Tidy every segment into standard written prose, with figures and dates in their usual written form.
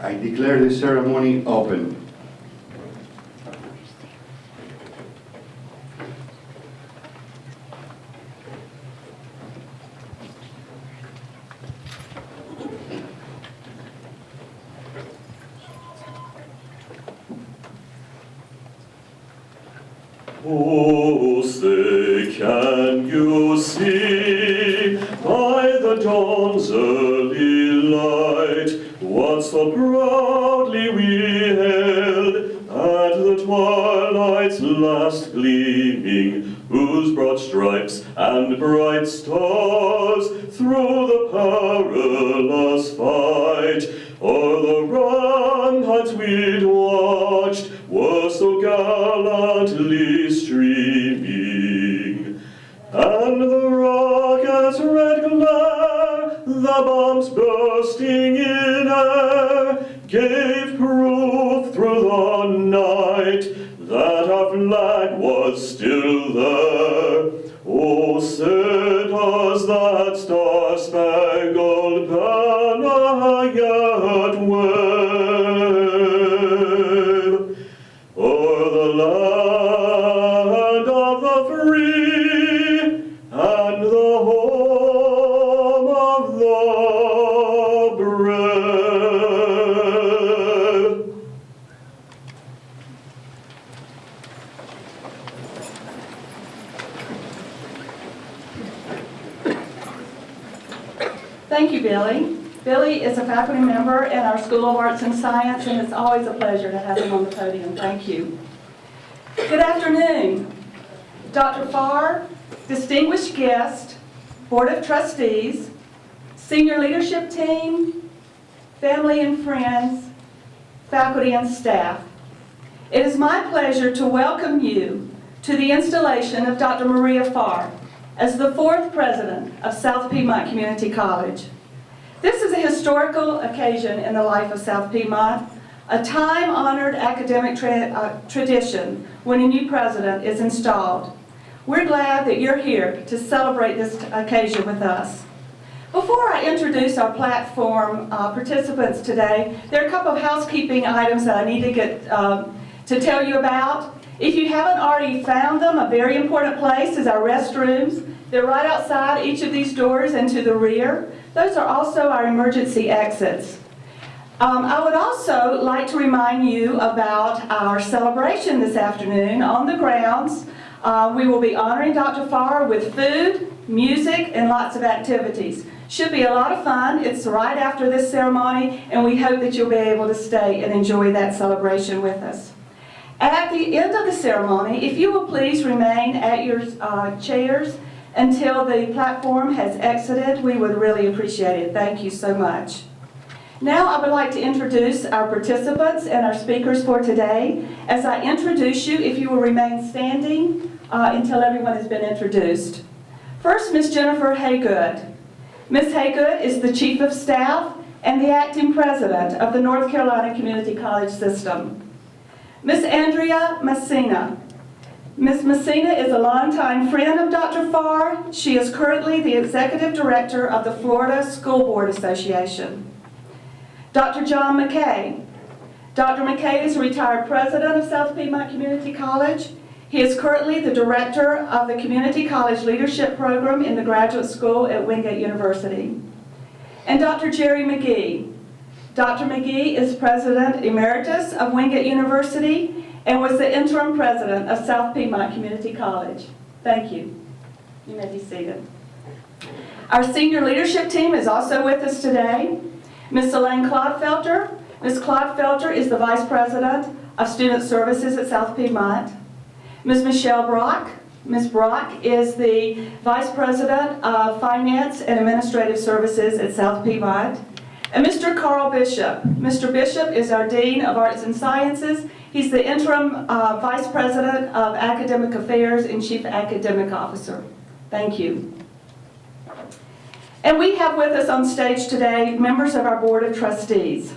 I declare this ceremony open. Oh, say, can you see by the dawn's early light what so proudly we hailed at the twilight's last gleaming, whose broad stripes and bright stars through the perilous fight o'er the ramparts we'd watched were so gallantly streaming, and the rocket's red glare, the bombs bursting in air, gave proof through the night that our flag was still there. Oh, say does that star-spangled banner yet wave o'er the land of the free and the home of the brave? Thank you, Billy. Billy is a faculty member in our School of Arts and Science, and it's always a pleasure to have him on the podium. Thank you. Good afternoon. Dr. Pharr, distinguished guest, Board of Trustees, senior leadership team, family and friends, faculty and staff. It is my pleasure to welcome you to the installation of Dr. Maria Pharr as the 4th president of South Piedmont Community College. This is a historical occasion in the life of South Piedmont, a time-honored academic tradition when a new president is installed. We're glad that you're here to celebrate this occasion with us. Before I introduce our platform participants today, there are a couple of housekeeping items that I need to get to tell you about. If you haven't already found them, a very important place is our restrooms. They're right outside each of these doors and to the rear. Those are also our emergency exits. I would also like to remind you about our celebration this afternoon on the grounds. We will be honoring Dr. Pharr with food, music, and lots of activities. Should be a lot of fun. It's right after this ceremony, and we hope that you'll be able to stay and enjoy that celebration with us. At the end of the ceremony, if you will please remain at your chairs until the platform has exited, we would really appreciate it. Thank you so much. Now I would like to introduce our participants and our speakers for today. As I introduce you, if you will remain standing until everyone has been introduced. First, Ms. Jennifer Haygood. Ms. Haygood is the Chief of Staff and the Acting President of the North Carolina Community College System. Ms. Andrea Messina. Ms. Messina is a longtime friend of Dr. Pharr. She is currently the Executive Director of the Florida School Board Association. Dr. John McKay. Dr. McKay is a retired president of South Piedmont Community College. He is currently the director of the Community College Leadership Program in the Graduate School at Wingate University. And Dr. Jerry McGee. Dr. McGee is President Emeritus of Wingate University and was the interim president of South Piedmont Community College. Thank you. You may be seated. Our senior leadership team is also with us today. Ms. Elaine Clodfelter. Ms. Clodfelter is the Vice President of Student Services at South Piedmont. Ms. Michelle Brock. Ms. Brock is the Vice President of Finance and Administrative Services at South Piedmont. And Mr. Carl Bishop. Mr. Bishop is our Dean of Arts and Sciences. He's the interim Vice President of Academic Affairs and Chief Academic Officer. Thank you. And we have with us on stage today members of our Board of Trustees.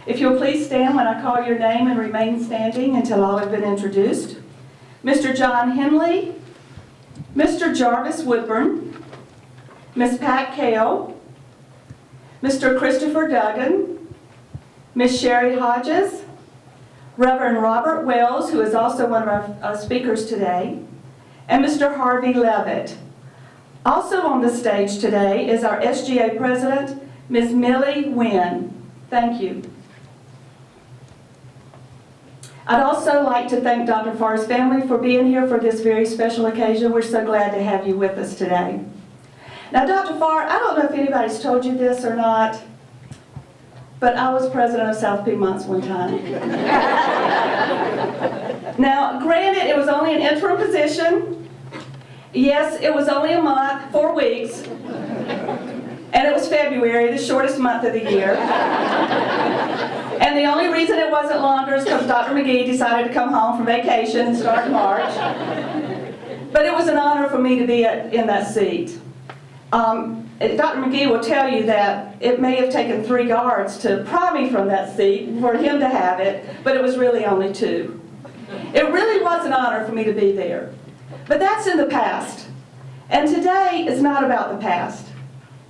If you'll please stand when I call your name and remain standing until all have been introduced. Mr. John Henley, Mr. Jarvis Woodburn, Ms. Pat Kale, Mr. Christopher Duggan, Miss Sherry Hodges, Reverend Robert Wells, who is also one of our speakers today, and Mr. Harvey Levitt. Also on the stage today is our SGA President, Ms. Millie Wynn. Thank you. I'd also like to thank Dr. Pharr's family for being here for this very special occasion. We're so glad to have you with us today. Now, Dr. Pharr, I don't know if anybody's told you this or not, but I was president of South Piedmont one time. Now, granted, it was only an interim position. Yes, it was only a month, 4 weeks, and it was February, the shortest month of the year. And the only reason it wasn't longer is because Dr. McGee decided to come home from vacation and start March. But it was an honor for me to be in that seat. Dr. McGee will tell you that it may have taken 3 guards to pry me from that seat for him to have it, but it was really only 2. It really was an honor for me to be there. But that's in the past. And today is not about the past.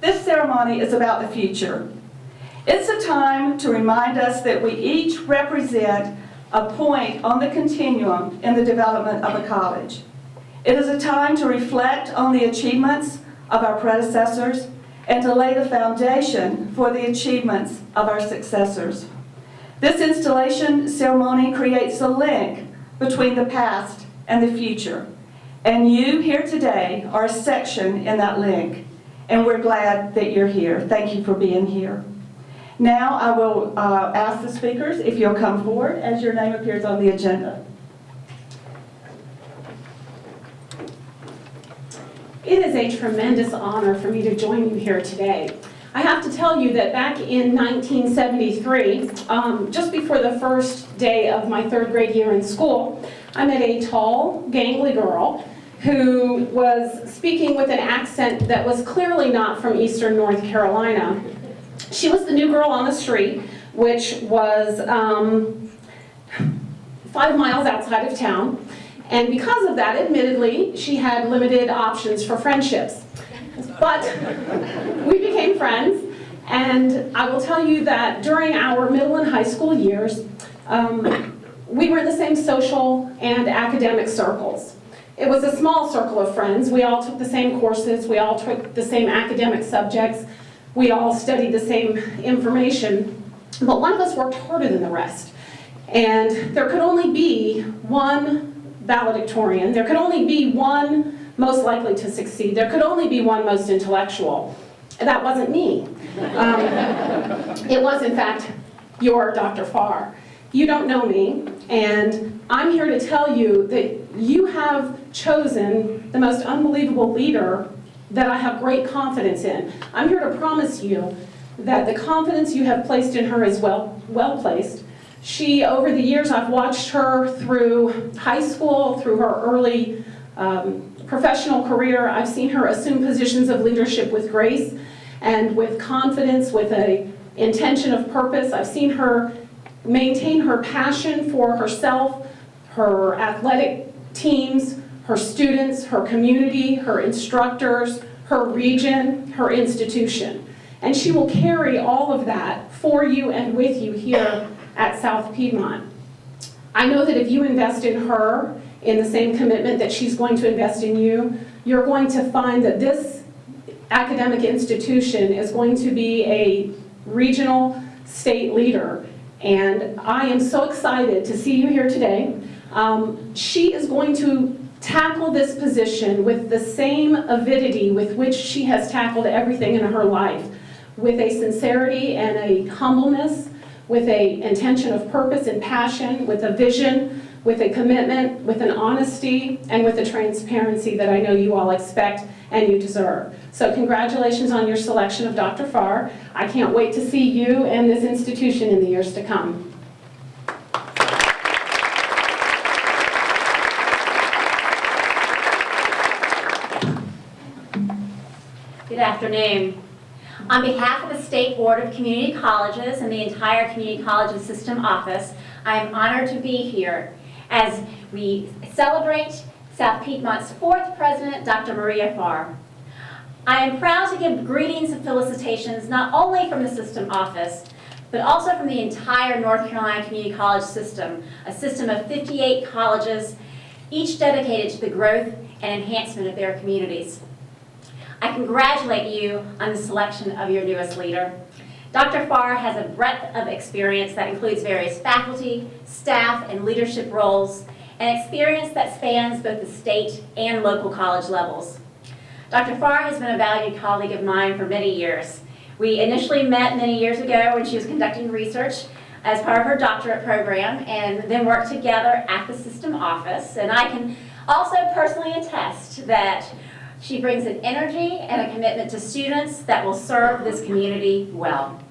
This ceremony is about the future. It's a time to remind us that we each represent a point on the continuum in the development of a college. It is a time to reflect on the achievements of our predecessors and to lay the foundation for the achievements of our successors. This installation ceremony creates a link between the past and the future. And you here today are a section in that link. And we're glad that you're here. Thank you for being here. Now I will ask the speakers if you'll come forward as your name appears on the agenda. It is a tremendous honor for me to join you here today. I have to tell you that back in 1973, just before the first day of my 3rd grade year in school, I met a tall, gangly girl who was speaking with an accent that was clearly not from Eastern North Carolina. She was the new girl on the street, which was 5 miles outside of town. And because of that, admittedly, she had limited options for friendships. But we became friends, and I will tell you that during our middle and high school years, we were in the same social and academic circles. It was a small circle of friends. We all took the same courses. We all took the same academic subjects. We all studied the same information. But one of us worked harder than the rest. And there could only be one valedictorian. There could only be one most likely to succeed. There could only be one most intellectual. And that wasn't me. It was, in fact, your Dr. Pharr. You don't know me, and I'm here to tell you that you have chosen the most unbelievable leader that I have great confidence in. I'm here to promise you that the confidence you have placed in her is well placed. She, over the years, I've watched her through high school, through her early professional career. I've seen her assume positions of leadership with grace and with confidence, with an intention of purpose. I've seen her maintain her passion for herself, her athletic teams, her students, her community, her instructors, her region, her institution. And she will carry all of that for you and with you here at South Piedmont. I know that if you invest in her in the same commitment that she's going to invest in you, you're going to find that this academic institution is going to be a regional state leader. And I am so excited to see you here today. She is going to tackle this position with the same avidity with which she has tackled everything in her life, with a sincerity and a humbleness, with an intention of purpose and passion, with a vision, with a commitment, with an honesty, and with a transparency that I know you all expect and you deserve. So congratulations on your selection of Dr. Pharr. I can't wait to see you and this institution in the years to come. Good afternoon. On behalf of the State Board of Community Colleges and the entire Community Colleges System Office, I am honored to be here as we celebrate South Piedmont's 4th president, Dr. Maria Pharr. I am proud to give greetings and felicitations not only from the System Office, but also from the entire North Carolina Community College system, a system of 58 colleges, each dedicated to the growth and enhancement of their communities. I congratulate you on the selection of your newest leader. Dr. Pharr has a breadth of experience that includes various faculty, staff, and leadership roles, and experience that spans both the state and local college levels. Dr. Pharr has been a valued colleague of mine for many years. We initially met many years ago when she was conducting research as part of her doctorate program, and then worked together at the system office. And I can also personally attest that she brings an energy and a commitment to students that will serve this community well.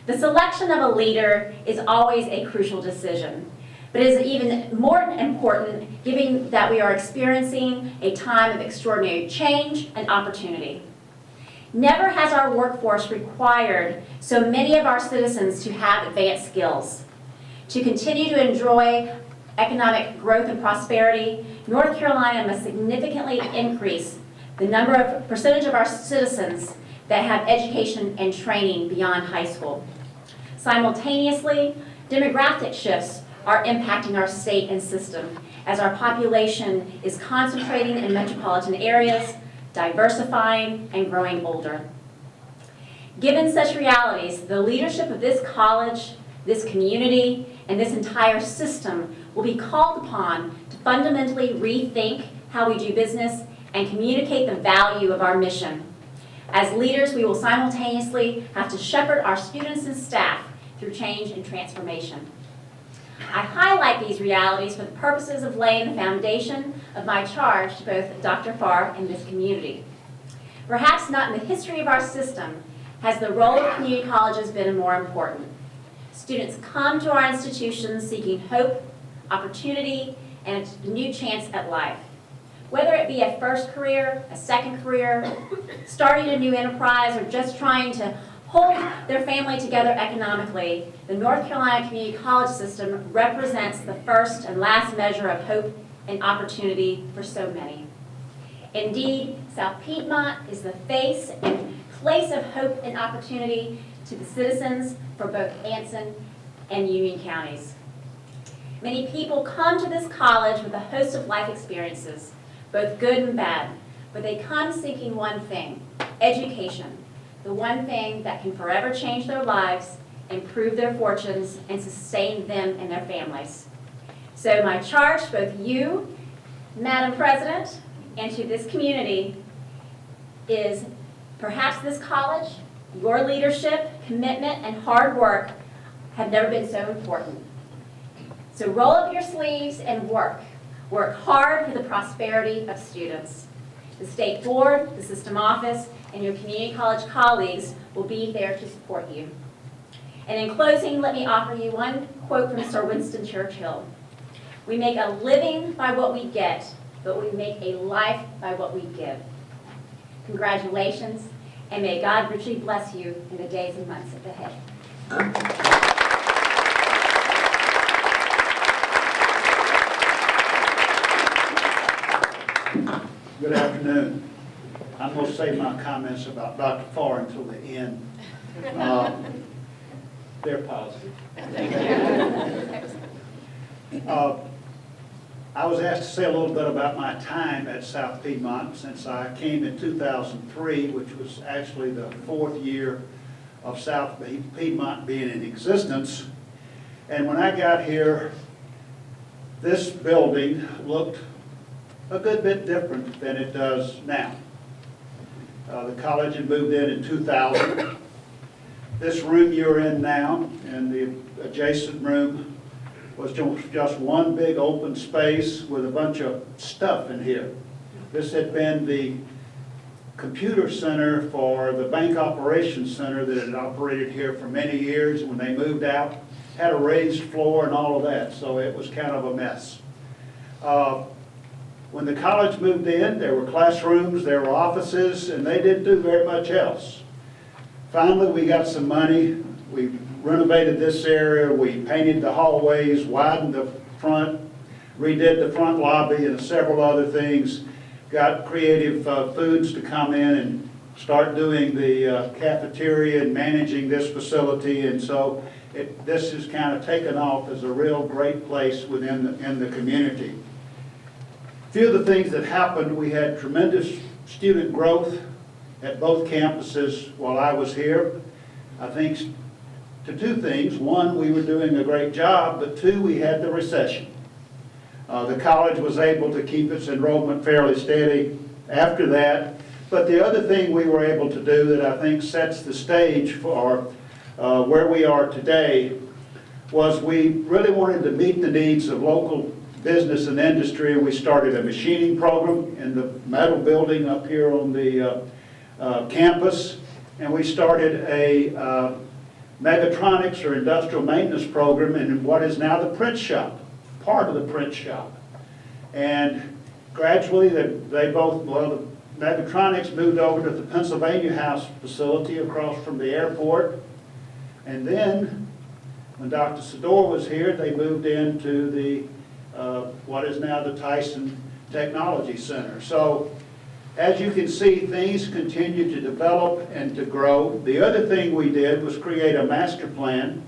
The selection of a leader is always a crucial decision, but it is even more important given that we are experiencing a time of extraordinary change and opportunity. Never has our workforce required so many of our citizens to have advanced skills. To continue to enjoy economic growth and prosperity, North Carolina must significantly increase the percentage of our citizens that have education and training beyond high school. Simultaneously, demographic shifts are impacting our state and system as our population is concentrating in metropolitan areas, diversifying, and growing older. Given such realities, the leadership of this college, this community, and this entire system will be called upon to fundamentally rethink how we do business and communicate the value of our mission. As leaders, we will simultaneously have to shepherd our students and staff through change and transformation. I highlight these realities for the purposes of laying the foundation of my charge to both Dr. Pharr and this community. Perhaps not in the history of our system has the role of community colleges been more important. Students come to our institutions seeking hope, opportunity, and a new chance at life. Whether it be a first career, a second career, starting a new enterprise, or just trying to hold their family together economically, the North Carolina Community College system represents the first and last measure of hope and opportunity for so many. Indeed, South Piedmont is the face and place of hope and opportunity to the citizens for both Anson and Union counties. Many people come to this college with a host of life experiences, both good and bad, but they come seeking one thing: education. The one thing that can forever change their lives, improve their fortunes, and sustain them and their families. So my charge to both you, Madam President, and to this community is perhaps this college, your leadership, commitment, and hard work have never been so important. So roll up your sleeves and work. Work hard for the prosperity of students. The State Board, the System Office, and your community college colleagues will be there to support you. And in closing, let me offer you one quote from Sir Winston Churchill. "We make a living by what we get, but we make a life by what we give." Congratulations, and may God richly bless you in the days and months ahead. Good afternoon. I'm going to save my comments about Dr. Pharr until the end. They're positive. I was asked to say a little bit about my time at South Piedmont since I came in 2003, which was actually the 4th year of South Piedmont being in existence. And when I got here, this building looked a good bit different than it does now. The college had moved in 2000. This room you're in now and the adjacent room was just one big open space with a bunch of stuff in here. This had been the computer center for the bank operations center that had operated here for many years. When they moved out, had a raised floor and all of that, so it was kind of a mess. When the college moved in, there were classrooms, there were offices, and they didn't do very much else. Finally, we got some money. We renovated this area. We painted the hallways, widened the front, redid the front lobby, and several other things. Got Creative Foods to come in and start doing the cafeteria and managing this facility, and so this has kind of taken off as a real great place in the community. A few of the things that happened, we had tremendous student growth at both campuses while I was here. I think to two things. One, we were doing a great job, but two, we had the recession. The college was able to keep its enrollment fairly steady after that. But the other thing we were able to do that I think sets the stage for where we are today was we really wanted to meet the needs of local business and industry, and we started a machining program in the metal building up here on the campus, and we started a mechatronics or industrial maintenance program in what is now the print shop, part of the print shop. And gradually they both, well, the mechatronics moved over to the Pennsylvania House facility across from the airport. And then when Dr. Sador was here, they moved into the what is now the Tyson Technology Center. So as you can see, things continue to develop and to grow. The other thing we did was create a master plan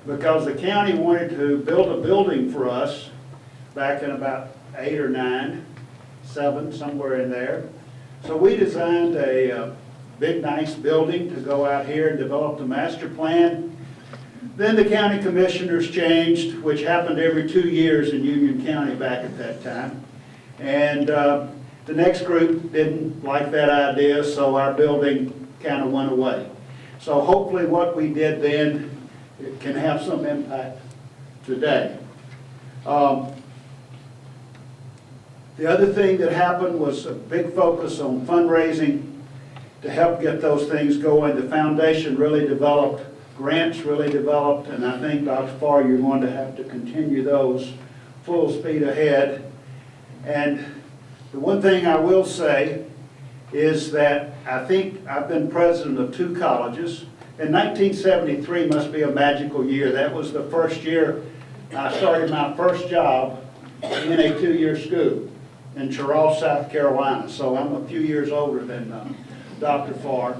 because the county wanted to build a building for us back in about 8 or 9, 7, somewhere in there. So we designed a big, nice building to go out here and develop the master plan. Then the county commissioners changed, which happened every 2 years in Union County back at that time. And the next group didn't like that idea, so our building kind of went away. So hopefully what we did then can have some impact today. The other thing that happened was a big focus on fundraising to help get those things going. The foundation really developed, grants really developed, and I think, Dr. Pharr, you're going to have to continue those full speed ahead. And the one thing I will say is that I think I've been president of 2 colleges. And 1973 must be a magical year. That was the first year I started my first job in a 2-year school in Charles, South Carolina. So I'm a few years older than Dr. Pharr,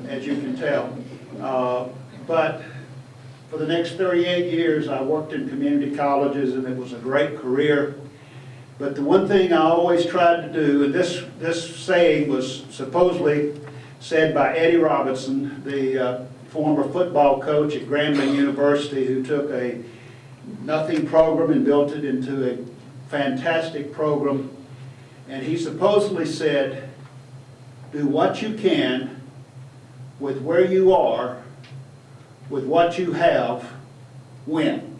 as you can tell. But for the next 38 years, I worked in community colleges, and it was a great career. But the one thing I always tried to do, and this saying was supposedly said by Eddie Robinson, the former football coach at Grambling University, who took a nothing program and built it into a fantastic program. And he supposedly said, do what you can with where you are, with what you have, win.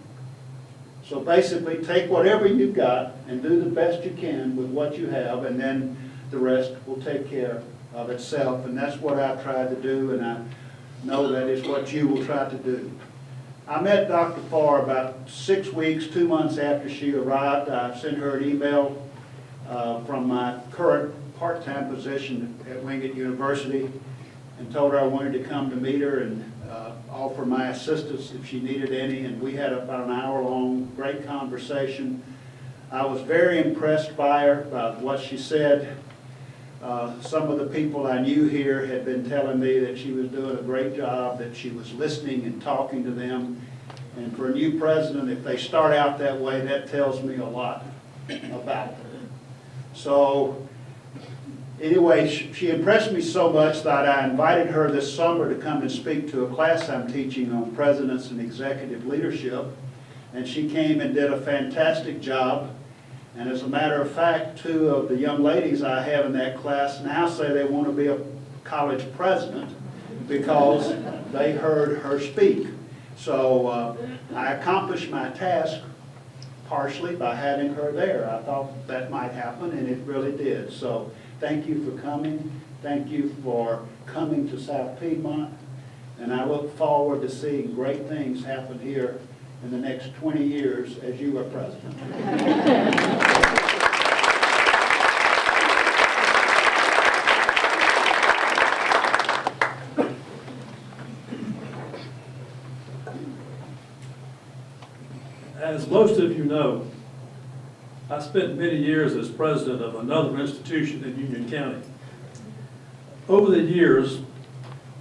So basically, take whatever you've got and do the best you can with what you have, and then the rest will take care of itself. And that's what I've tried to do, and I know that is what you will try to do. I met Dr. Pharr about 6 weeks, 2 months after she arrived. I sent her an email from my current part-time position at Wingate University and told her I wanted to come to meet her and offer my assistance if she needed any, and we had about an hour-long great conversation. I was very impressed by her, by what she said. Some of the people I knew here had been telling me that she was doing a great job, that she was listening and talking to them. And for a new president, if they start out that way, that tells me a lot about them. So anyway, she impressed me so much that I invited her this summer to come and speak to a class I'm teaching on presidents and executive leadership. And she came and did a fantastic job. And as a matter of fact, 2 of the young ladies I have in that class now say they want to be a college president because they heard her speak. So I accomplished my task partially by having her there. I thought that might happen, and it really did. So thank you for coming. Thank you for coming to South Piedmont. And I look forward to seeing great things happen here in the next 20 years as you are president. As most of you know, I spent many years as president of another institution in Union County. over the years,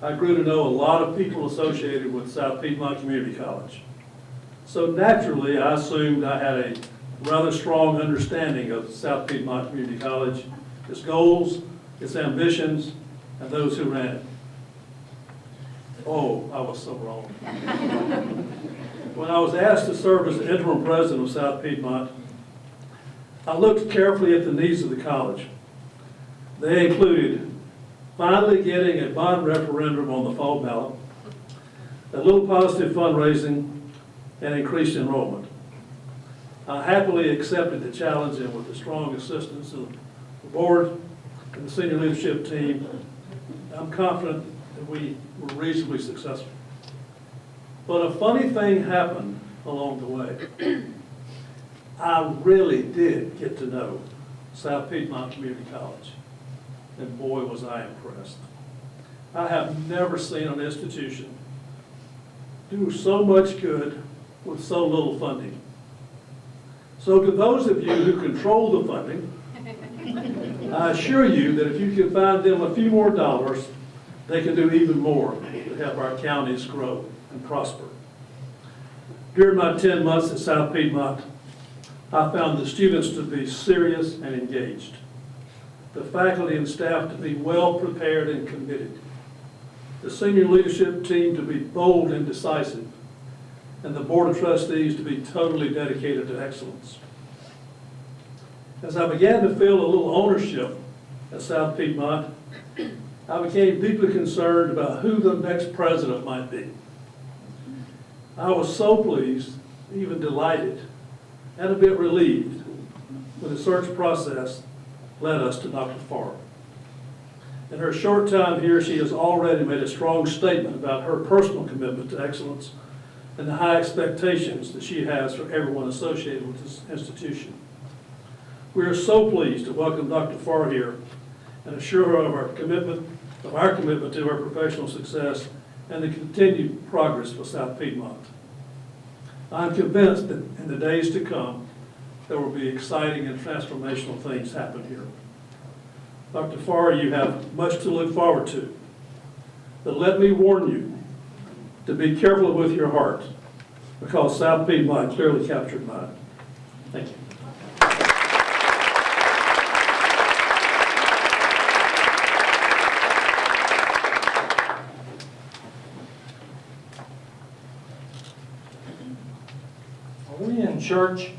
I grew to know a lot of people associated with South Piedmont Community College. So naturally, I assumed I had a rather strong understanding of South Piedmont Community College, its goals, its ambitions, and those who ran it. Oh, I was so wrong. When I was asked to serve as the interim president of South Piedmont, I looked carefully at the needs of the college. They included finally getting a bond referendum on the fall ballot, a little positive fundraising, and increased enrollment. I happily accepted the challenge, and with the strong assistance of the board and the senior leadership team, I'm confident that we were reasonably successful. But a funny thing happened along the way. I really did get to know South Piedmont Community College, and boy was I impressed. I have never seen an institution do so much good with so little funding. So to those of you who control the funding, I assure you that if you can find them a few more dollars, they can do even more to help our counties grow and prosper. During my 10 months at South Piedmont, I found the students to be serious and engaged, the faculty and staff to be well prepared and committed, the senior leadership team to be bold and decisive, and the board of trustees to be totally dedicated to excellence. As I began to feel a little ownership at South Piedmont, I became deeply concerned about who the next president might be. I was so pleased, even delighted, and a bit relieved when the search process led us to Dr. Pharr. In her short time here, she has already made a strong statement about her personal commitment to excellence and the high expectations that she has for everyone associated with this institution. We are so pleased to welcome Dr. Pharr here and assure her of our commitment to her professional success and the continued progress for South Piedmont. I'm convinced that in the days to come, there will be exciting and transformational things happen here. Dr. Pharr, you have much to look forward to, but let me warn you to be careful with your heart, because South Piedmont clearly captured mine. Thank you. Are we in church?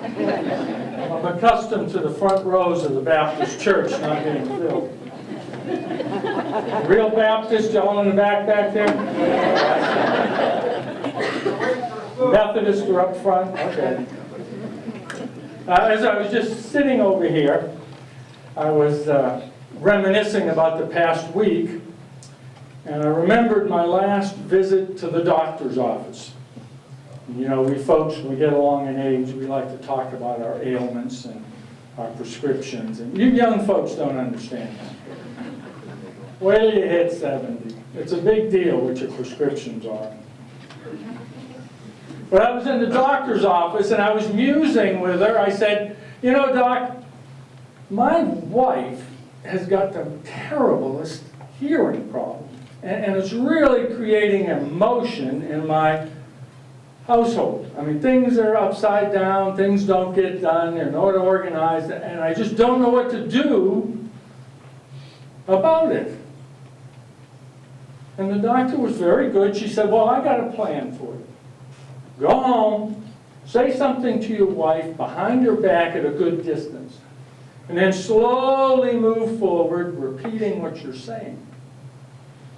I'm accustomed to the front rows of the Baptist church not being filled. Real Baptist, y'all in the back there? Methodists are up front? Okay. As I was just sitting over here, I was reminiscing about the past week, and I remembered my last visit to the doctor's office. You know, we folks, when we get along in age, we like to talk about our ailments and our prescriptions, and you young folks don't understand that. Wait till you hit 70. It's a big deal what your prescriptions are. But I was in the doctor's office and I was musing with her. I said, you know, Doc, my wife has got the terriblest hearing problem. And it's really creating emotion in my household. I mean, things are upside down, things don't get done, they're not organized, and I just don't know what to do about it. And the doctor was very good. She said, well, I got a plan for you. Go home, say something to your wife behind her back at a good distance, and then slowly move forward, repeating what you're saying.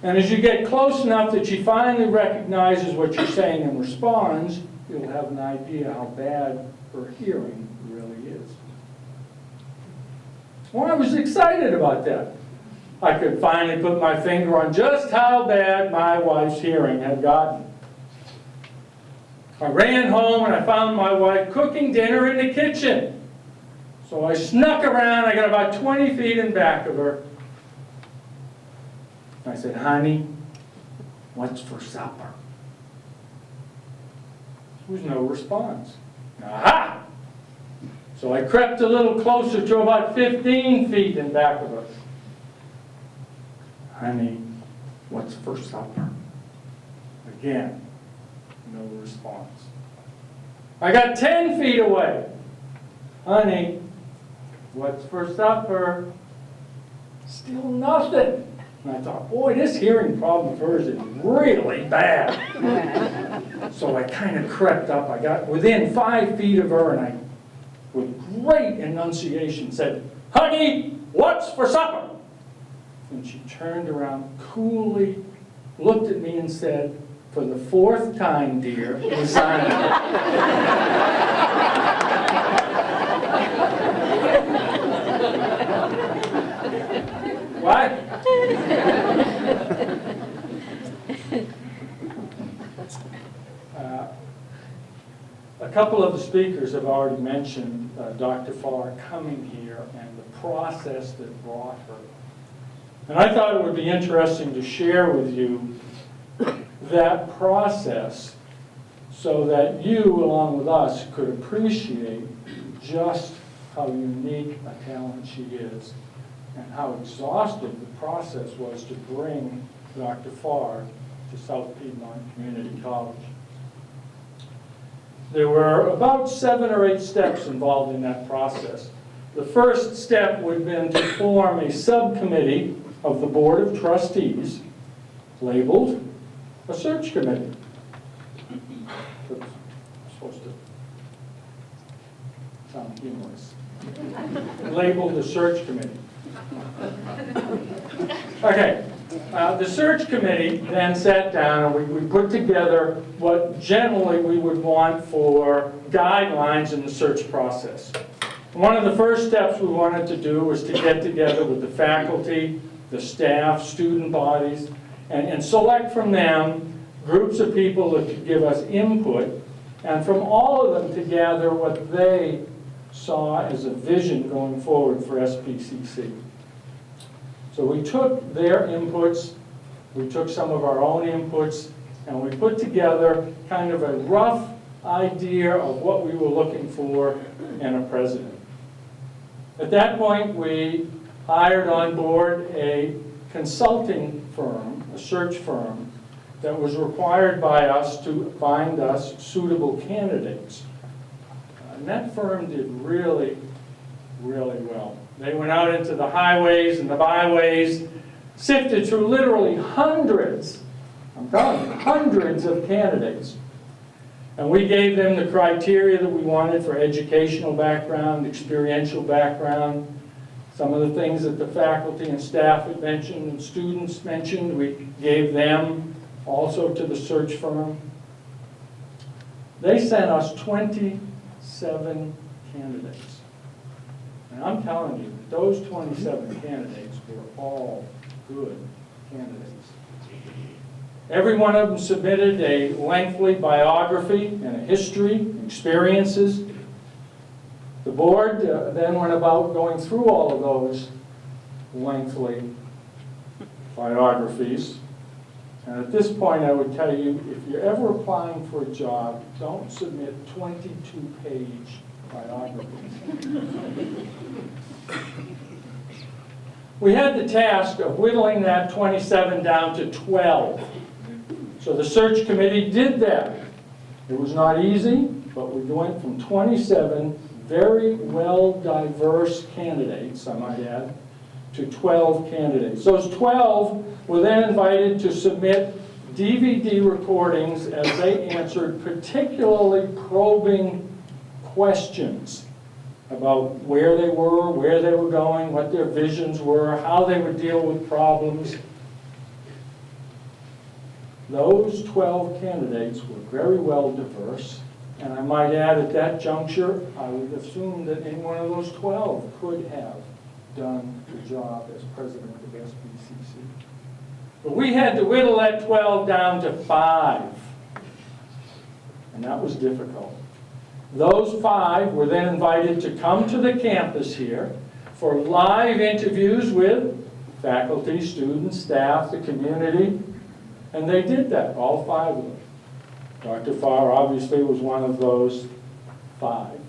And as you get close enough that she finally recognizes what you're saying and responds, you'll have an idea how bad her hearing really is. Well, I was excited about that. I could finally put my finger on just how bad my wife's hearing had gotten. I ran home and I found my wife cooking dinner in the kitchen. So I snuck around, I got about 20 feet in back of her. I said, honey, what's for supper? There was no response. Aha! So I crept a little closer to about 15 feet in back of her. honey, what's for supper? Again, no response. I got 10 feet away. Honey, what's for supper? Still nothing. And I thought, boy, this hearing problem of hers is really bad. So I kind of crept up. I got within 5 feet of her, and I, with great enunciation, said, honey, what's for supper? And she turned around coolly, looked at me and said, for the 4th time, dear, lasagna. What? A couple of the speakers have already mentioned Dr. Pharr coming here and the process that brought her. And I thought it would be interesting to share with you that process so that you, along with us, could appreciate just how unique a talent she is and how exhaustive the process was to bring Dr. Pharr to South Piedmont Community College. There were about 7 or 8 steps involved in that process. The first step would have been to form a subcommittee of the Board of Trustees labeled a search committee. Oops, I'm supposed to sound humorous. Labeled a search committee. Okay, the search committee then sat down and we put together what generally we would want for guidelines in the search process. One of the first steps we wanted to do was to get together with the faculty, the staff, student bodies, and select from them groups of people that could give us input, and from all of them to gather what they saw as a vision going forward for SPCC. So we took their inputs, we took some of our own inputs, and we put together kind of a rough idea of what we were looking for in a president. At that point, we hired on board a consulting firm, a search firm, that was required by us to find us suitable candidates. And that firm did really, really well. They went out into the highways and the byways, sifted through literally hundreds, I'm telling you, hundreds of candidates. And we gave them the criteria that we wanted for educational background, experiential background, some of the things that the faculty and staff had mentioned and students mentioned, we gave them also to the search firm. They sent us 27 candidates. And I'm telling you, those 27 candidates were all good candidates. Every one of them submitted a lengthy biography and a history, experiences. The board then went about going through all of those lengthy biographies. And at this point, I would tell you, if you're ever applying for a job, don't submit 22-page biographies. We had the task of whittling that 27 down to 12. So the search committee did that. It was not easy, but we went from 27 very well diverse candidates, I might add, to 12 candidates. Those 12 were then invited to submit DVD recordings as they answered particularly probing questions about where they were going, what their visions were, how they would deal with problems. Those 12 candidates were very well diverse, and I might add at that juncture, I would assume that any one of those 12 could have done the job as president of SPCC. But we had to whittle that 12 down to 5, and that was difficult. Those 5 were then invited to come to the campus here for live interviews with faculty, students, staff, the community, and they did that, all 5 of them. Dr. Pharr obviously was one of those 5.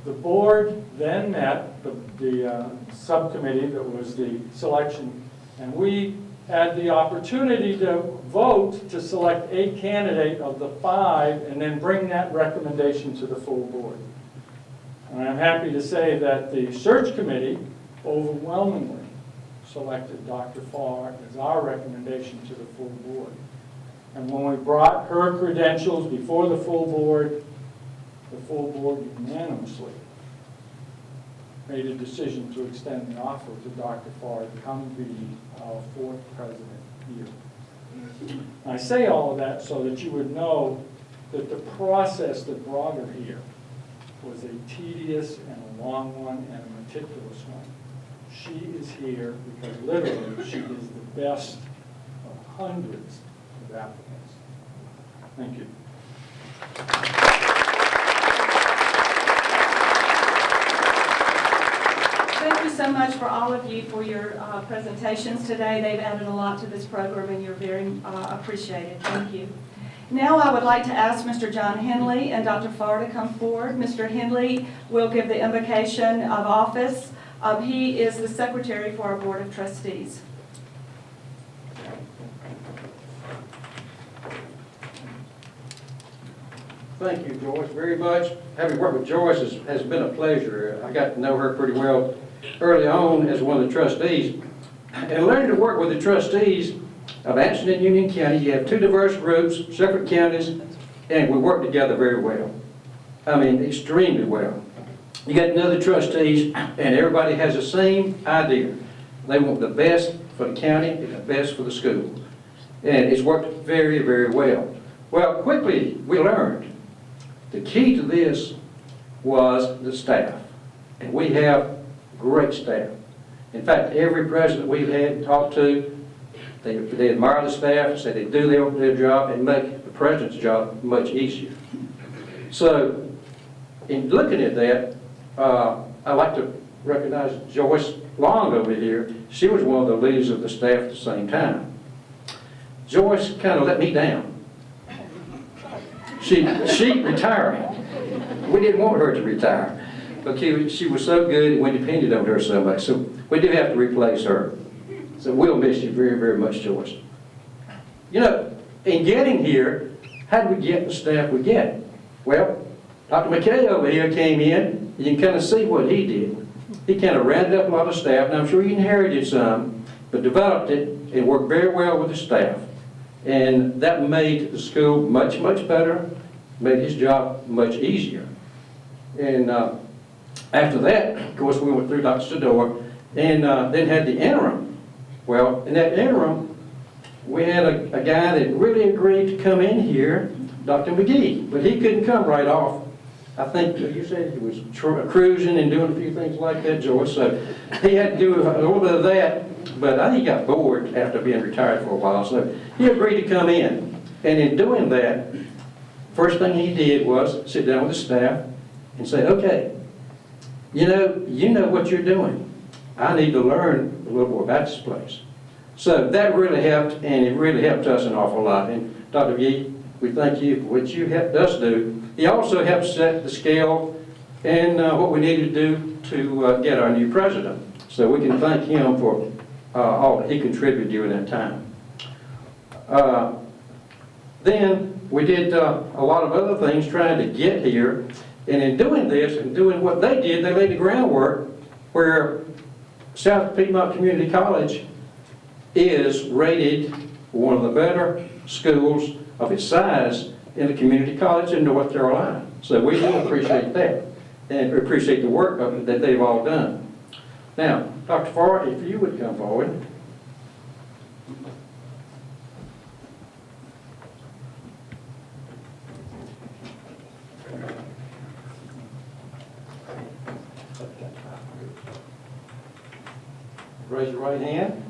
The board then met, the subcommittee that was the selection And we had the opportunity to vote to select a candidate of the 5 and then bring that recommendation to the full board. And I'm happy to say that the search committee overwhelmingly selected Dr. Pharr as our recommendation to the full board. And when we brought her credentials before the full board unanimously made a decision to extend the offer to Dr. Pharr to come be our 4th president here. I say all of that so that you would know that the process that brought her here was a tedious and a long one and a meticulous one. She is here because literally she is the best of hundreds of applicants. Thank you. Thank you so much for all of you for your presentations today. They've added a lot to this program and you're very appreciated. Thank you. Now I would like to ask Mr. John Henley and Dr. Pharr to come forward. Mr. Henley will give the invocation of office. He is the secretary for our Board of Trustees. Thank you, Joyce, very much. Having worked with Joyce has been a pleasure. I got to know her pretty well early on as one of the trustees. And learning to work with the trustees of Anderson and Union County, you have 2 diverse groups, separate counties, and we work together very well. I mean, extremely well. You got to know the trustees, and everybody has the same idea. They want the best for the county and the best for the school. And it's worked very, very well. Well, quickly we learned the key to this was the staff. And we have great staff. In fact, every president we've had talked to, they admire the staff, say they do their job and make the president's job much easier. So, in looking at that, I'd like to recognize Joyce Long over here. She was one of the leaders of the staff at the same time. Joyce kind of let me down. She retired. We didn't want her to retire, but she was so good and we depended on her so much. So we do have to replace her. So we'll miss you very, very much, Joyce. You know, in getting here, how did we get the staff we get? Well, Dr. McKay over here came in. You can kind of see what he did. He kind of rounded up a lot of staff, and I'm sure he inherited some, but developed it and worked very well with the staff. And that made the school much, much better, made his job much easier. And after that, of course, we went through Dr. Sador and then had the interim. Well, in that interim, we had a guy that really agreed to come in here, Dr. McGee, but he couldn't come right off. I think you said he was cruising and doing a few things like that, Joyce, so he had to do a little bit of that, but I think he got bored after being retired for a while, so he agreed to come in. And in doing that, first thing he did was sit down with the staff and say, okay, you know what you're doing. I need to learn a little more about this place. So that really helped, and it really helped us an awful lot. And Dr. Yee, we thank you for what you helped us do. He also helped set the scale and what we needed to do to get our new president. So we can thank him for all that he contributed during that time. Then we did a lot of other things trying to get here. And in doing this and doing what they did, they laid the groundwork where South Piedmont Community College is rated one of the better schools of its size in the community college in North Carolina. So we do appreciate that and appreciate the work that they've all done. Now, Dr. Pharr, if you would come forward. Raise your right hand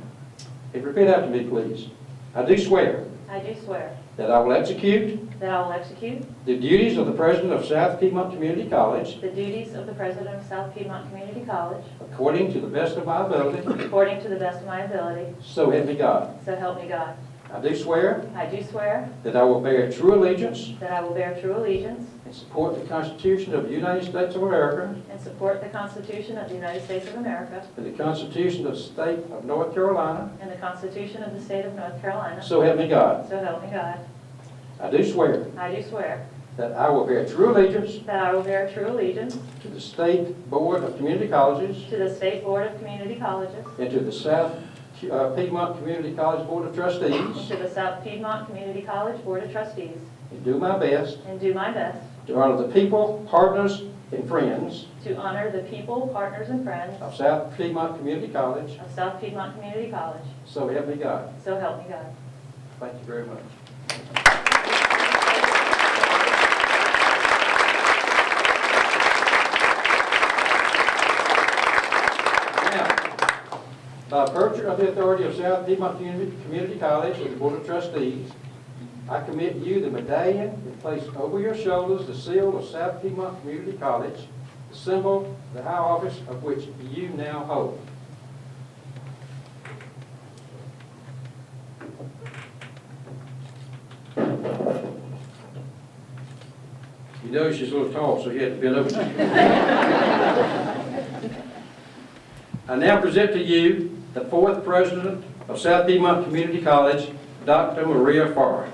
and repeat after me, please. I do swear I do swear that I will execute that I will execute the duties of the president of South Piedmont Community College the duties of the president of South Piedmont Community College according to the best of my ability, according to the best of my ability, so help me God. so help me God. I do swear I do swear that I will bear true allegiance that I will bear true allegiance and support the Constitution of the United States of America and support the Constitution of the United States of America and the Constitution of the State of North Carolina, and the Constitution of the State of North Carolina. so help me God. So help me God. I do swear I do swear that I will bear true allegiance that I will bear true allegiance to the State Board of Community Colleges to the State Board of Community Colleges and to the South Piedmont Community College Board of and Trustees, to the South Piedmont Community College Board of Trustees, and do my best and do my best to honor the people, partners, and friends to honor the people, partners, and friends of South Piedmont Community College, of South Piedmont Community College. so help me God. So help me God. Thank you very much. Now, by virtue of the authority of South Piedmont Community College and the Board of Trustees, I commit you the medallion and place over your shoulders the seal of South Piedmont Community College, the symbol, the high office of which you now hold. You know she's a little tall, so you had to bend over to you. I now present to you the fourth president of South Piedmont Community College, Dr. Maria Pharr.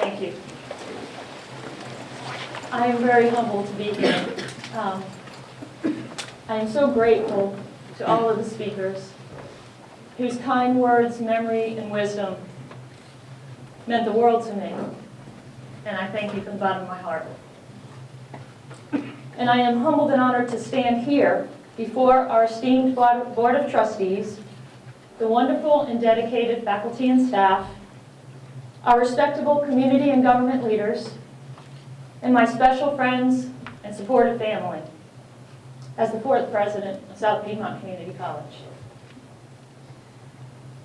Thank you. I am very humbled to be here. I am so grateful to all of the speakers whose kind words, memory, and wisdom meant the world to me. And I thank you from the bottom of my heart. And I am humbled and honored to stand here before our esteemed Board of Trustees, the wonderful and dedicated faculty and staff, our respectable community and government leaders, and my special friends and supportive family as the fourth president of South Piedmont Community College.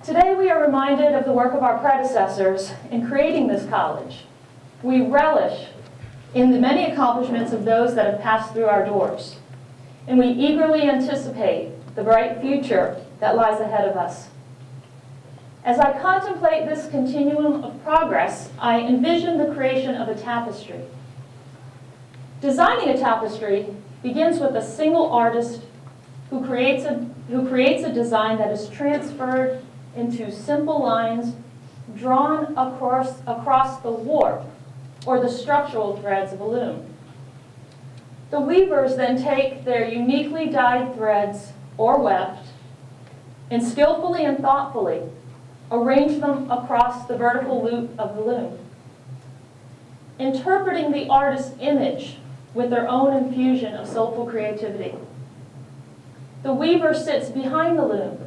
Today we are reminded of the work of our predecessors in creating this college. We relish in the many accomplishments of those that have passed through our doors, and we eagerly anticipate the bright future that lies ahead of us. As I contemplate this continuum of progress, I envision the creation of a tapestry. Designing a tapestry begins with a single artist who creates a design that is transferred into simple lines drawn across the warp or the structural threads of a loom. The weavers then take their uniquely dyed threads or weft and skillfully and thoughtfully arrange them across the vertical loop of the loom. Interpreting the artist's image with their own infusion of soulful creativity. The weaver sits behind the loom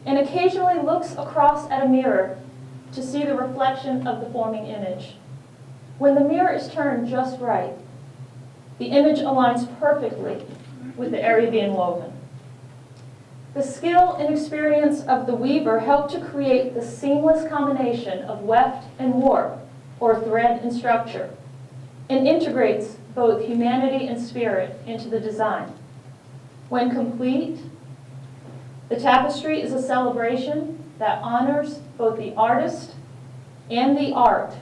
and occasionally looks across at a mirror to see the reflection of the forming image. When the mirror is turned just right, the image aligns perfectly with the area being woven. The skill and experience of the weaver help to create the seamless combination of weft and warp, or thread and structure, and integrates both humanity and spirit into the design. When complete, the tapestry is a celebration that honors both the artist and the art.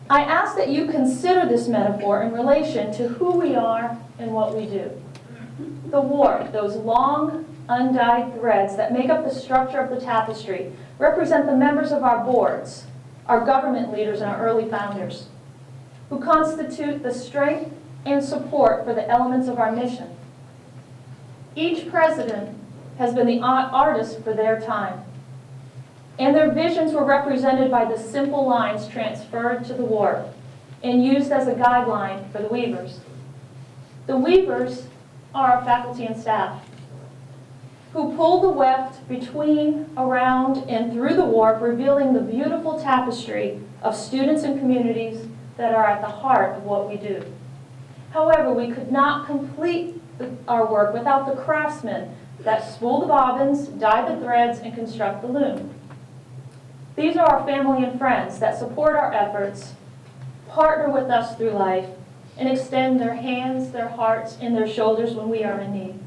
I ask that you consider this metaphor in relation to who we are and what we do. The warp, those long, undyed threads that make up the structure of the tapestry, represent the members of our boards, our government leaders, and our early founders, who constitute the strength and support for the elements of our mission. Each president has been the artist for their time, and their visions were represented by the simple lines transferred to the warp and used as a guideline for the weavers. The weavers are our faculty and staff, who pull the weft between, around, and through the warp, revealing the beautiful tapestry of students and communities that are at the heart of what we do. However, we could not complete our work without the craftsmen that spool the bobbins, dye the threads, and construct the loom. These are our family and friends that support our efforts, partner with us through life, and extend their hands, their hearts, and their shoulders when we are in need.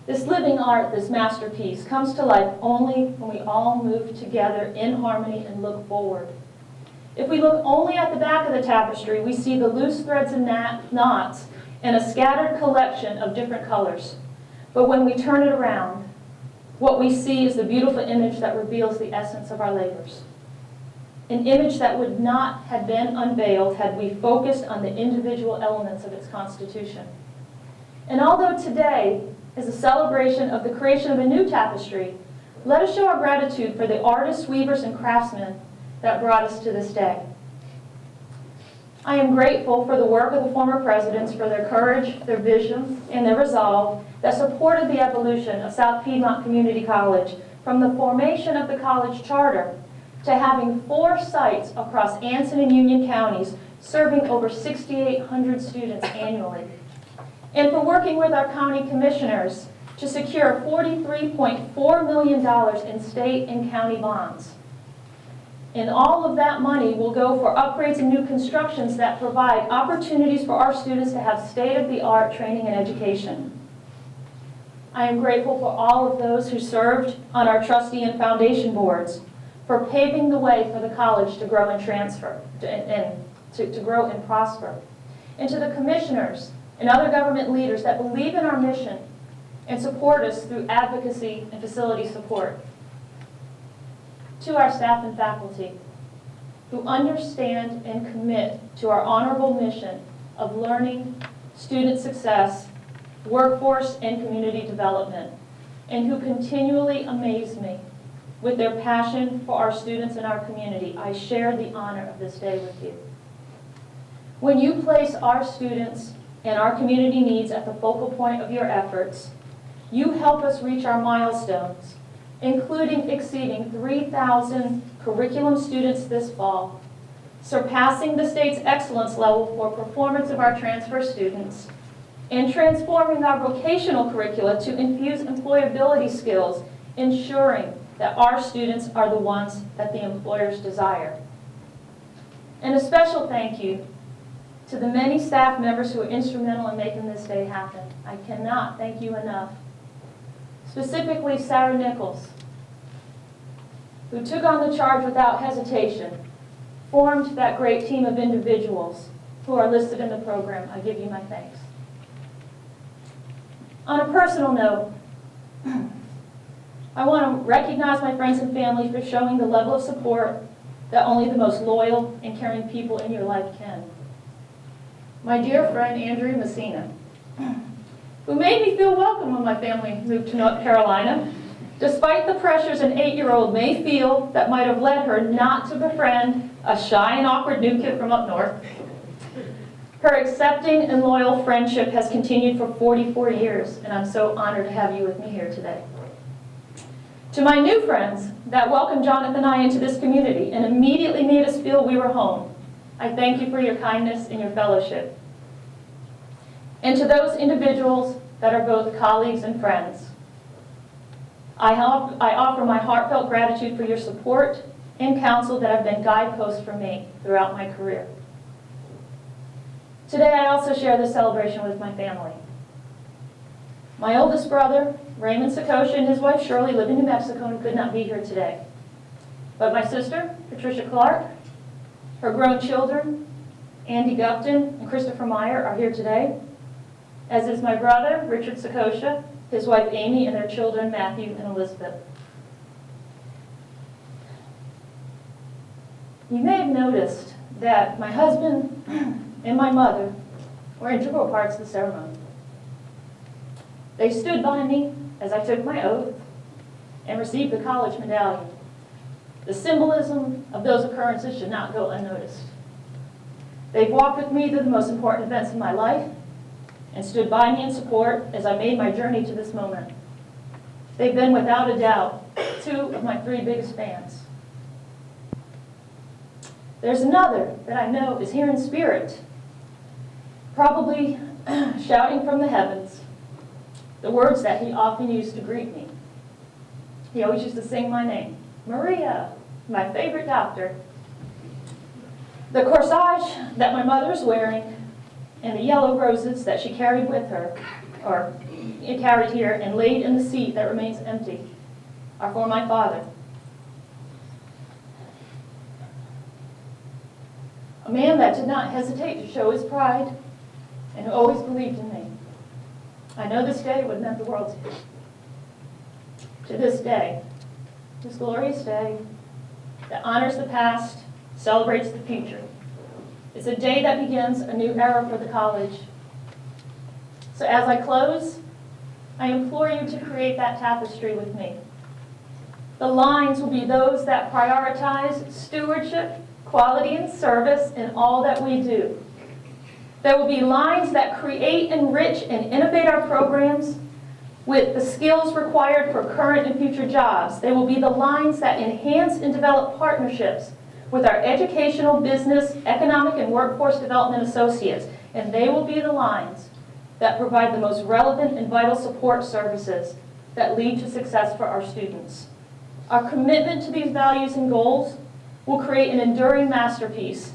This living art, this masterpiece, comes to life only when we all move together in harmony and look forward. If we look only at the back of the tapestry, we see the loose threads and knots and a scattered collection of different colors. But when we turn it around, what we see is the beautiful image that reveals the essence of our labors. An image that would not have been unveiled had we focused on the individual elements of its constitution. And although today is a celebration of the creation of a new tapestry, let us show our gratitude for the artists, weavers, and craftsmen that brought us to this day. I am grateful for the work of the former presidents, for their courage, their vision, and their resolve that supported the evolution of South Piedmont Community College from the formation of the college charter to having 4 sites across Anson and Union counties serving over 6,800 students annually. And for working with our county commissioners to secure $43.4 million in state and county bonds. And all of that money will go for upgrades and new constructions that provide opportunities for our students to have state-of-the-art training and education. I am grateful for all of those who served on our trustee and foundation boards for paving the way for the college to grow and transfer, to grow and prosper. And to the commissioners and other government leaders that believe in our mission and support us through advocacy and facility support. To our staff and faculty who understand and commit to our honorable mission of learning, student success, workforce, and community development, and who continually amaze me with their passion for our students and our community. I share the honor of this day with you. When you place our students and our community needs at the focal point of your efforts, you help us reach our milestones, including exceeding 3,000 curriculum students this fall, surpassing the state's excellence level for performance of our transfer students, and transforming our vocational curricula to infuse employability skills, ensuring that our students are the ones that the employers desire. And a special thank you to the many staff members who are instrumental in making this day happen. I cannot thank you enough. Specifically, Sarah Nichols, who took on the charge without hesitation, formed that great team of individuals who are listed in the program. I give you my thanks. On a personal note, I want to recognize my friends and family for showing the level of support that only the most loyal and caring people in your life can. My dear friend, Andrea Messina, who made me feel welcome when my family moved to North Carolina, despite the pressures an 8-year-old may feel that might have led her not to befriend a shy and awkward new kid from up north. Her accepting and loyal friendship has continued for 44 years, and I'm so honored to have you with me here today. To my new friends that welcomed Jonathan and I into this community and immediately made us feel we were home, I thank you for your kindness and your fellowship. And to those individuals that are both colleagues and friends, I offer my heartfelt gratitude for your support and counsel that have been guideposts for me throughout my career. Today, I also share this celebration with my family. My oldest brother, Raymond Sakosha, and his wife Shirley live in New Mexico and could not be here today. But my sister, Patricia Clark, her grown children, Andy Gupton and Christopher Meyer, are here today, as is my brother, Richard Sakosha, his wife Amy, and their children, Matthew and Elizabeth. You may have noticed that my husband and my mother were integral parts of the ceremony. They stood by me as I took my oath and received the college medallion. The symbolism of those occurrences should not go unnoticed. They've walked with me through the most important events in my life and stood by me in support as I made my journey to this moment. They've been, without a doubt, 2 of my 3 biggest fans. There's another that I know is here in spirit, probably shouting from the heavens the words that he often used to greet me. He always used to sing my name, Maria, my favorite doctor. The corsage that my mother's wearing and the yellow roses that she carried with her, or carried here and laid in the seat that remains empty, are for my father. A man that did not hesitate to show his pride and who always believed in me. I know this day would meant the world to him. To this day, this glorious day that honors the past, celebrates the future. It's a day that begins a new era for the college. So as I close, I implore you to create that tapestry with me. The lines will be those that prioritize stewardship, quality, and service in all that we do. There will be lines that create, enrich, and innovate our programs with the skills required for current and future jobs. They will be the lines that enhance and develop partnerships with our educational, business, economic, and workforce development associates. And they will be the lines that provide the most relevant and vital support services that lead to success for our students. Our commitment to these values and goals will create an enduring masterpiece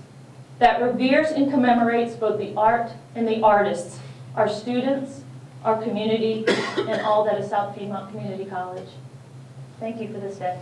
that reveres and commemorates both the art and the artists, our students, our community, and all that is South Piedmont Community College. Thank you for this day.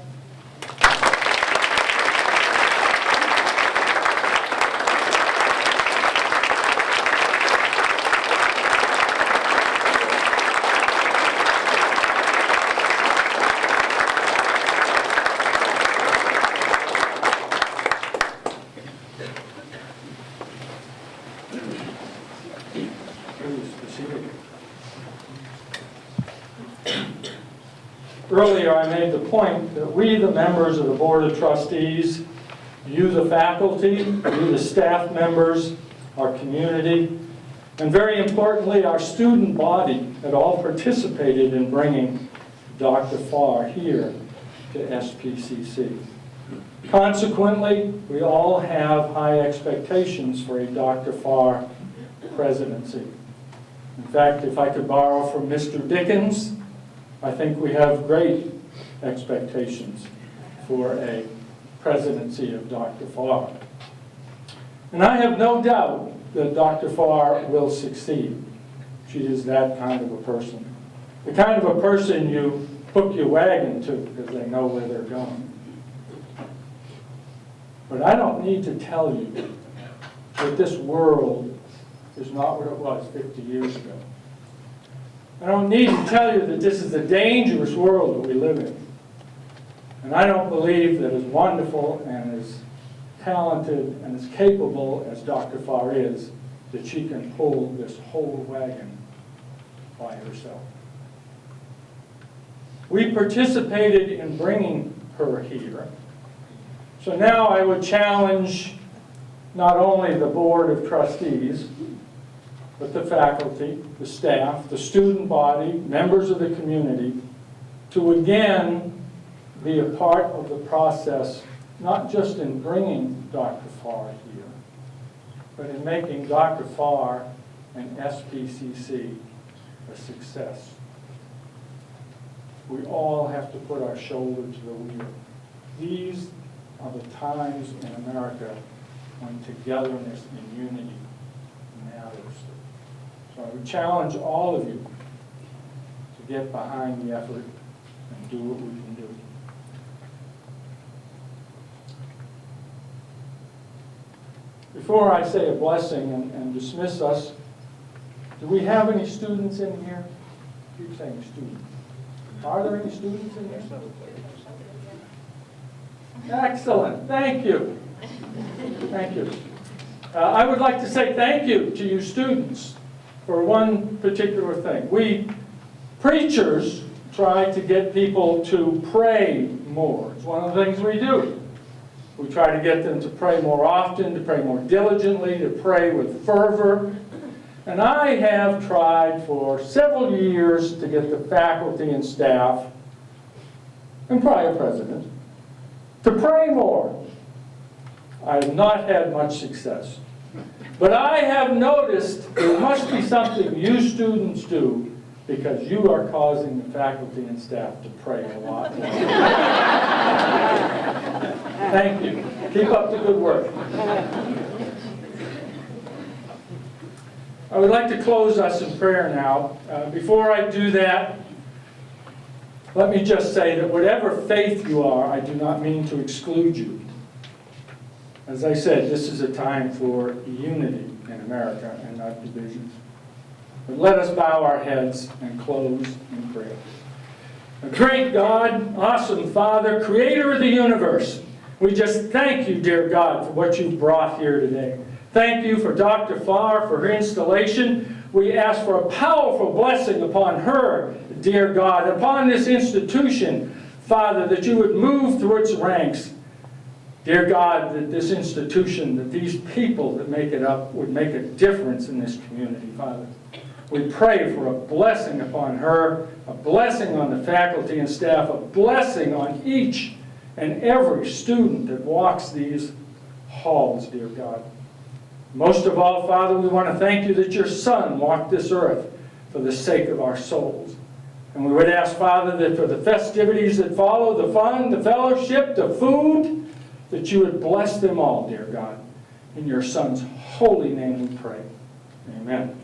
Earlier, I made the point that we, the members of the Board of Trustees, you, the faculty, you, the staff members, our community, and very importantly, our student body had all participated in bringing Dr. Pharr here to SPCC. Consequently, we all have high expectations for a Dr. Pharr presidency. In fact, if I could borrow from Mr. Dickens, I think we have great expectations for a presidency of Dr. Pharr. And I have no doubt that Dr. Pharr will succeed. She is that kind of a person. The kind of a person you hook your wagon to because they know where they're going. But I don't need to tell you that this world is not what it was 50 years ago. I don't need to tell you that this is a dangerous world that we live in. And I don't believe that as wonderful and as talented and as capable as Dr. Pharr is, that she can pull this whole wagon by herself. We participated in bringing her here. So now I would challenge not only the Board of Trustees, but the faculty, the staff, the student body, members of the community, to again be a part of the process, not just in bringing Dr. Pharr here, but in making Dr. Pharr and SPCC a success. We all have to put our shoulder to the wheel. These are the times in America when togetherness and unity matters. So I would challenge all of you to get behind the effort and do what we can do. Before I say a blessing and dismiss us, do we have any students in here? I keep saying students. Are there any students in here? Excellent, thank you. Thank you. I would like to say thank you to you students for one particular thing. We preachers try to get people to pray more. It's one of the things we do. We try to get them to pray more often, to pray more diligently, to pray with fervor. And I have tried for several years to get the faculty and staff, and prior president, to pray more. I have not had much success. But I have noticed there must be something you students do because you are causing the faculty and staff to pray a lot more. Thank you. Keep up the good work. I would like to close us in prayer now. Before I do that, let me just say that whatever faith you are, I do not mean to exclude you. As I said, this is a time for unity in America and not divisions. But let us bow our heads and close in prayer. A great God, awesome Father, creator of the universe, we just thank you, dear God, for what you brought here today. Thank you for Dr. Pharr, for her installation. We ask for a powerful blessing upon her, dear God, upon this institution, Father, that you would move through its ranks. Dear God, that this institution, that these people that make it up would make a difference in this community, Father. We pray for a blessing upon her, a blessing on the faculty and staff, a blessing on each and every student that walks these halls, dear God. Most of all, Father, we want to thank you that your Son walked this earth for the sake of our souls. And we would ask, Father, that for the festivities that follow, the fun, the fellowship, the food, that you would bless them all, dear God. In your Son's holy name we pray. Amen.